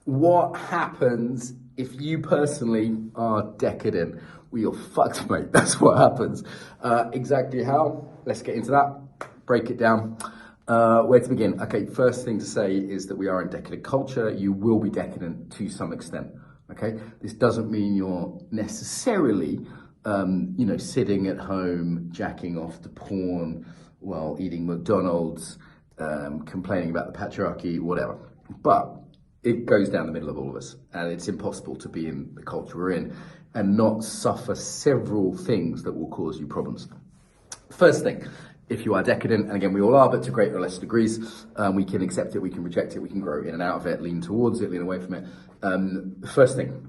What happens if you personally are decadent? Well, you're fucked, mate. That's what happens. Exactly how? Let's get into that. Break it down. Where to begin? Okay, first thing to say is that we are in decadent culture. You will be decadent to some extent. Okay, this doesn't mean you're necessarily, sitting at home, jacking off to porn while eating McDonald's, complaining about the patriarchy, whatever. But it goes down the middle of all of us, and it's impossible to be in the culture we're in and not suffer several things that will cause you problems. First thing, if you are decadent, and again we all are, but to greater or lesser degrees, we can accept it, we can reject it, we can grow in and out of it, lean towards it, lean away from it. First thing,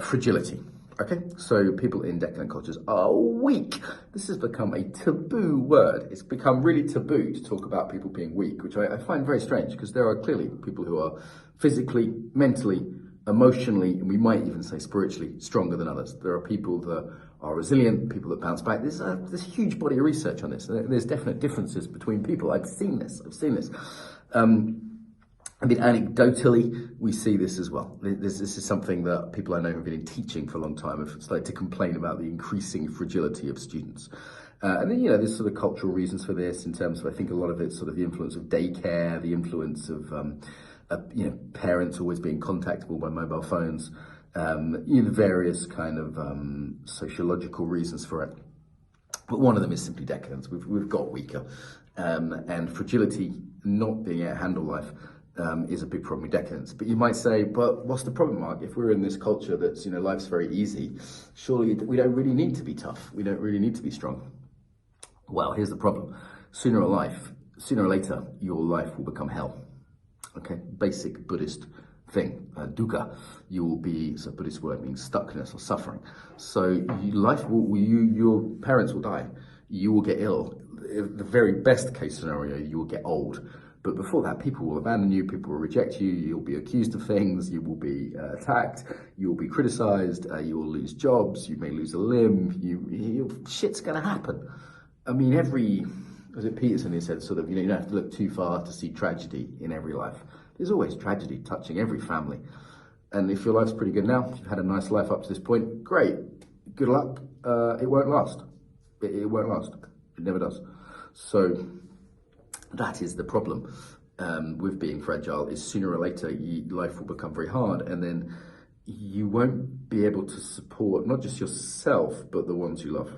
fragility. Okay, so people in decadent cultures are weak. This has become a taboo word. It's become really taboo to talk about people being weak, which I find very strange, because there are clearly people who are physically, mentally, emotionally, and we might even say spiritually, stronger than others. There are people that are resilient, people that bounce back. There's a huge body of research on this. There's definite differences between people. I've seen this. Anecdotally, we see this as well. This is something that people I know who've been teaching for a long time have started to complain about, the increasing fragility of students. And then, there's sort of cultural reasons for this in terms of, I think a lot of it's sort of the influence of daycare, the influence of, parents always being contactable by mobile phones, various kind of sociological reasons for it. But one of them is simply decadence. We've got weaker. And fragility, not being able to handle life, is a big problem with decadence. But you might say, but what's the problem, Mark? If we're in this culture that's, life's very easy, surely we don't really need to be tough. We don't really need to be strong. Well, here's the problem. Sooner or later, your life will become hell. Okay, basic Buddhist thing, dukkha. You will be, so Buddhist word means stuckness or suffering. So your parents will die. You will get ill. The very best case scenario, you will get old. But before that, people will abandon you, people will reject you, you'll be accused of things, you will be attacked, you will be criticized, you will lose jobs, you may lose a limb, shit's gonna happen. I mean, was it Peterson who said sort of, you don't have to look too far to see tragedy in every life. There's always tragedy touching every family. And if your life's pretty good now, you've had a nice life up to this point, great, good luck, it won't last. It won't last, it never does. So, that is the problem with being fragile, is sooner or later life will become very hard, and then you won't be able to support not just yourself, but the ones you love.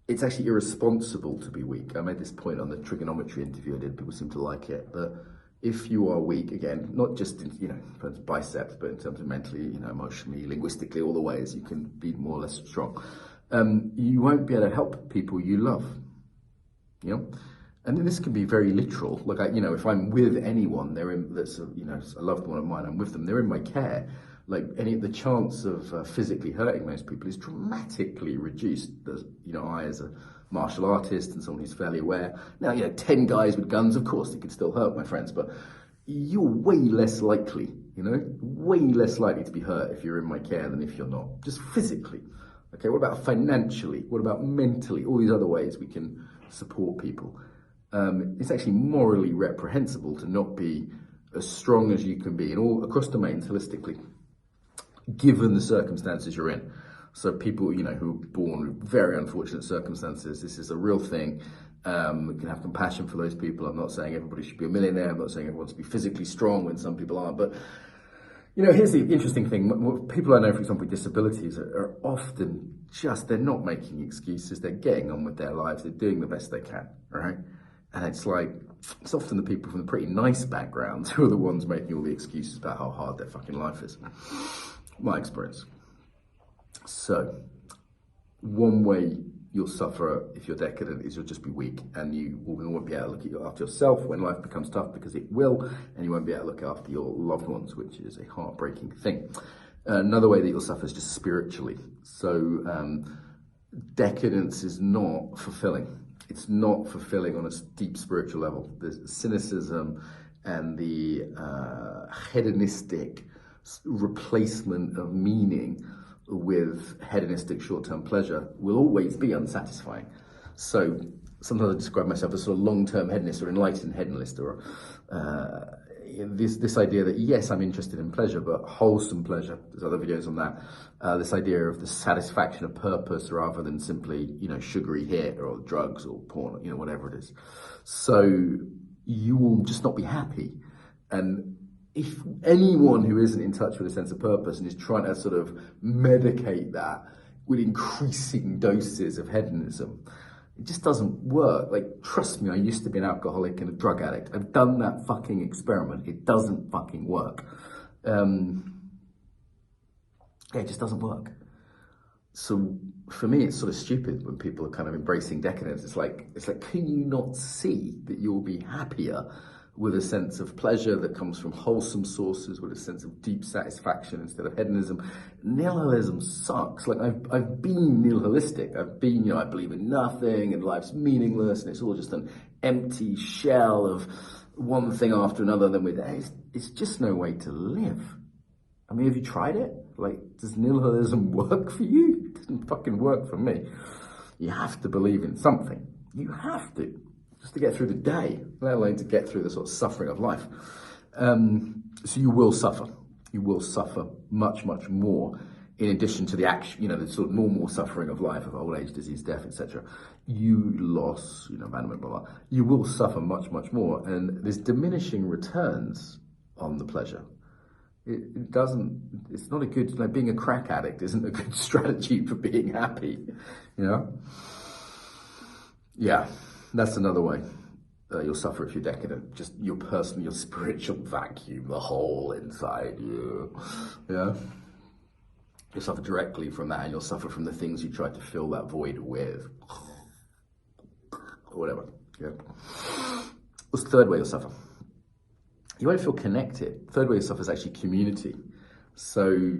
It's actually irresponsible to be weak. I made this point on the trigonometry interview I did, people seem to like it, that if you are weak, again, not just in, terms of biceps, but in terms of mentally, emotionally, linguistically, all the ways you can be more or less strong, you won't be able to help people you love. And then this can be very literal. Like, if I'm with anyone, that's a loved one of mine, I'm with them, they're in my care. Like, the chance of physically hurting those people is dramatically reduced. I, as a martial artist and someone who's fairly aware, now, 10 guys with guns, of course, they could still hurt my friends, but you're way less likely, way less likely to be hurt if you're in my care than if you're not, just physically. Okay, what about financially? What about mentally? All these other ways we can support people. It's actually morally reprehensible to not be as strong as you can be in all across domains holistically, given the circumstances you're in. So people, who are born with very unfortunate circumstances, this is a real thing. We can have compassion for those people. I'm not saying everybody should be a millionaire. I'm not saying everyone should be physically strong when some people aren't. But, here's the interesting thing. People I know, for example, with disabilities are often they're not making excuses. They're getting on with their lives. They're doing the best they can, right? And it's often the people from the pretty nice backgrounds who are the ones making all the excuses about how hard their fucking life is. My experience. So, one way you'll suffer if you're decadent is you'll just be weak, and you won't be able to look after yourself when life becomes tough, because it will, and you won't be able to look after your loved ones, which is a heartbreaking thing. Another way that you'll suffer is just spiritually. So, decadence is not fulfilling. It's not fulfilling on a deep spiritual level. There's cynicism and the hedonistic replacement of meaning with hedonistic short-term pleasure will always be unsatisfying. So sometimes I describe myself as sort of long-term hedonist or enlightened hedonist, or this idea that yes, I'm interested in pleasure, but wholesome pleasure. There's other videos on that. This idea of the satisfaction of purpose rather than simply, sugary hit or drugs or porn, whatever it is. So you will just not be happy. And if anyone who isn't in touch with a sense of purpose and is trying to sort of medicate that with increasing doses of hedonism, it just doesn't work. Like, trust me, I used to be an alcoholic and a drug addict. I've done that fucking experiment. It doesn't fucking work. It just doesn't work. So for me, it's sort of stupid when people are kind of embracing decadence. It's like, can you not see that you'll be happier with a sense of pleasure that comes from wholesome sources, with a sense of deep satisfaction instead of hedonism? Nihilism sucks. Like, I've been nihilistic. I've been, I believe in nothing and life's meaningless and it's all just an empty shell of one thing after another. Then it's just no way to live. I mean, have you tried it? Like, does nihilism work for you? It doesn't fucking work for me. You have to believe in something. You have to. Just to get through the day, let alone to get through the sort of suffering of life. So you will suffer. You will suffer much, much more in addition to the action, the sort of normal suffering of life, of old age, disease, death, etc. You loss, abandonment, blah, blah. You will suffer much, much more. And there's diminishing returns on the pleasure. It's not a good, like being a crack addict isn't a good strategy for being happy, Yeah. That's another way you'll suffer if you're decadent. Just your personal, your spiritual vacuum, the hole inside you. Yeah. You'll suffer directly from that, and you'll suffer from the things you tried to fill that void with. Or whatever. Yeah. What's the third way you'll suffer? You won't feel connected. Third way you'll suffer is actually community. So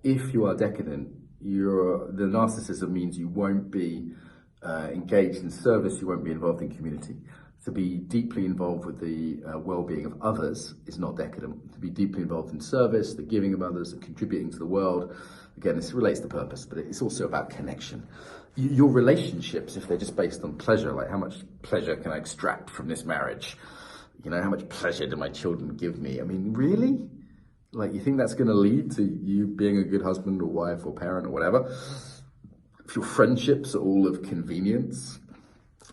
if you are decadent, the narcissism means you won't be engaged in service, you won't be involved in community. To be deeply involved with the well-being of others is not decadent. To be deeply involved in service, the giving of others, the contributing to the world, again, this relates to purpose, but it's also about connection. Your relationships, if they're just based on pleasure, like how much pleasure can I extract from this marriage? How much pleasure do my children give me? I mean, really? Like, you think that's going to lead to you being a good husband or wife or parent or whatever? If your friendships are all of convenience,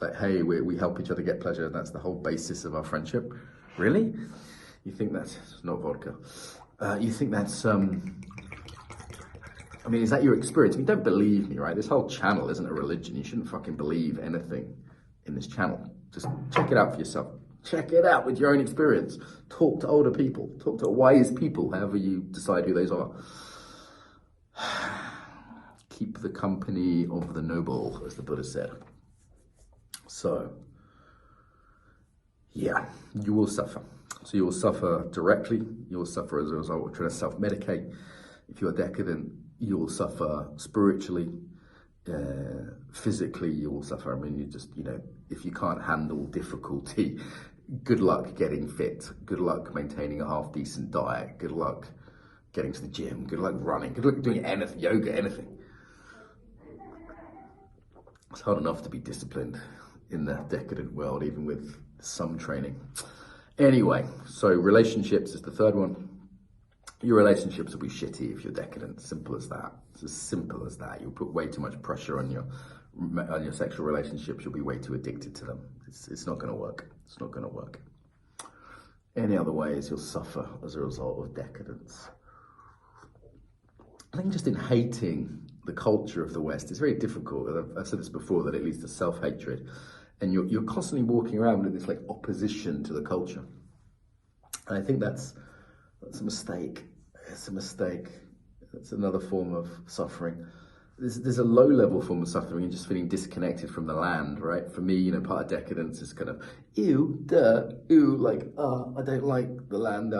like, hey, we help each other get pleasure, and that's the whole basis of our friendship. Really? You think that's not vodka? You think that's, is that your experience? Don't believe me, right? This whole channel isn't a religion. You shouldn't fucking believe anything in this channel. Just check it out for yourself. Check it out with your own experience. Talk to older people. Talk to wise people, however you decide who those are. Keep the company of the noble, as the Buddha said. So, yeah, you will suffer. So you will suffer directly. You will suffer as a result of trying to self-medicate. If you're decadent, you will suffer spiritually. Physically, you will suffer. If you can't handle difficulty, good luck getting fit. Good luck maintaining a half-decent diet. Good luck getting to the gym. Good luck running. Good luck doing anything, yoga, anything. It's hard enough to be disciplined in the decadent world, even with some training. Anyway, so relationships is the third one. Your relationships will be shitty if you're decadent. Simple as that. It's as simple as that. You'll put way too much pressure on your sexual relationships. You'll be way too addicted to them. It's not going to work. It's not going to work. Any other ways you'll suffer as a result of decadence? I think just in hating the culture of the West, it's very difficult. I've said this before, that it leads to self-hatred. And you're constantly walking around with this like opposition to the culture. And I think that's a mistake. It's a mistake. It's another form of suffering. There's a low-level form of suffering and just feeling disconnected from the land, right? For me, part of decadence is kind of, ew, dirt, ew, like, I don't like the land.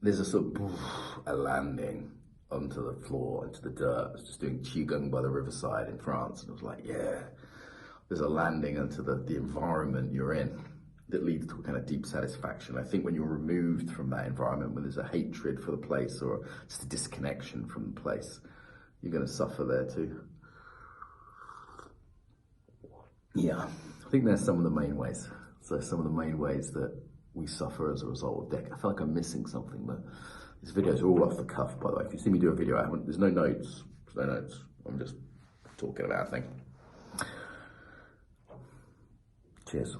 There's a sort of, a landing onto the floor, into the dirt. I was just doing Qigong by the riverside in France, and I was like, yeah, there's a landing into the environment you're in that leads to a kind of deep satisfaction. I think when you're removed from that environment, when there's a hatred for the place or just a disconnection from the place, you're going to suffer there too. Yeah, I think there's some of the main ways. So some of the main ways that we suffer as a result of I feel like I'm missing something, but these videos are all off the cuff, by the way. If you see me do a video, there's no notes. There's no notes. I'm just talking about a thing. Cheers.